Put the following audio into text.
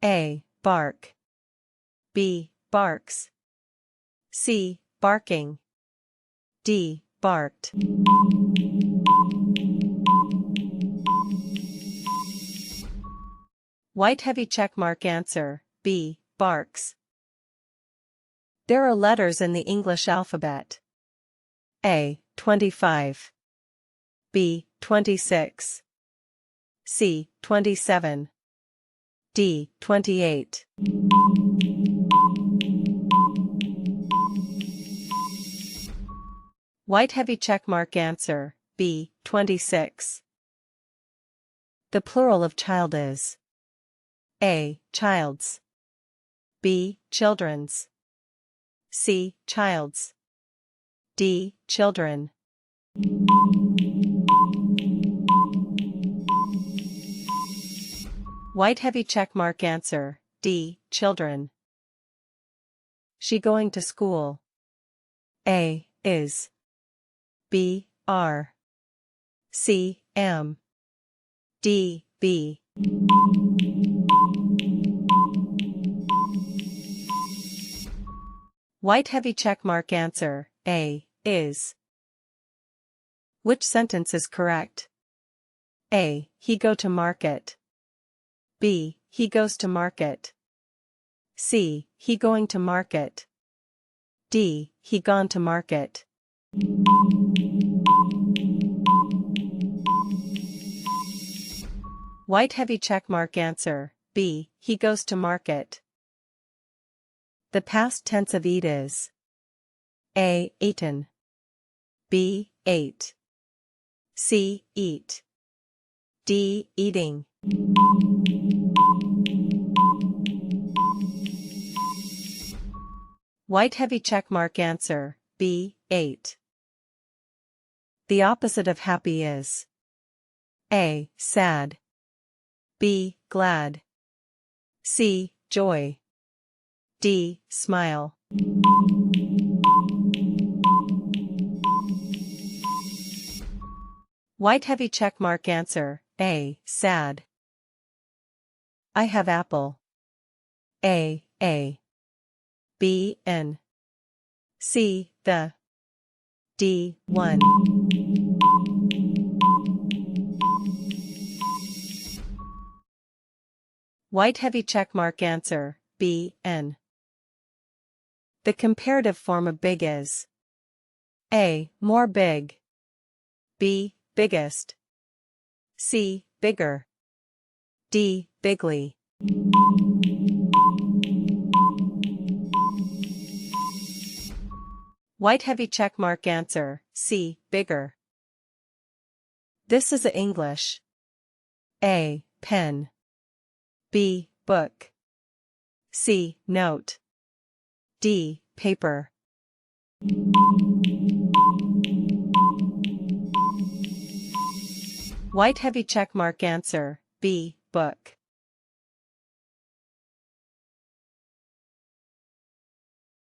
A. Bark. B. Barks. C. Barking. D. Barked. White heavy checkmark answer, B. Barks. There are letters in the English alphabet. A. 25. B. 26. C. 27. D. 28. White heavy checkmark answer, B. 26. The plural of child is A. Childs. B. Children's. C. Childs. D. Children. White heavy checkmark answer, D. Children. She going to school. A. Is. B. Are. C. Am. D. Be. White heavy checkmark answer, A. Is. Which sentence is correct? A. He go to market. B. He goes to market. C. He going to market. D. He gone to market. White heavy checkmark answer, B. He goes to market. The past tense of eat is A. Eaten. B. Ate. C. Eat. D. Eating. White heavy checkmark answer, B. Ate. The opposite of happy is A. Sad. B. Glad. C. Joy. D. Smile. White heavy checkmark answer, A. Sad. I have apple. A. B. N. C. The. D. One. White heavy checkmark answer, B. N. The comparative form of big is A. More big. B. Biggest. C. Bigger. D. Bigly. White heavy checkmark answer, C. Bigger. This is a English. A. Pen. B. Book. C. Note. D. Paper. White heavy checkmark answer, B. Book.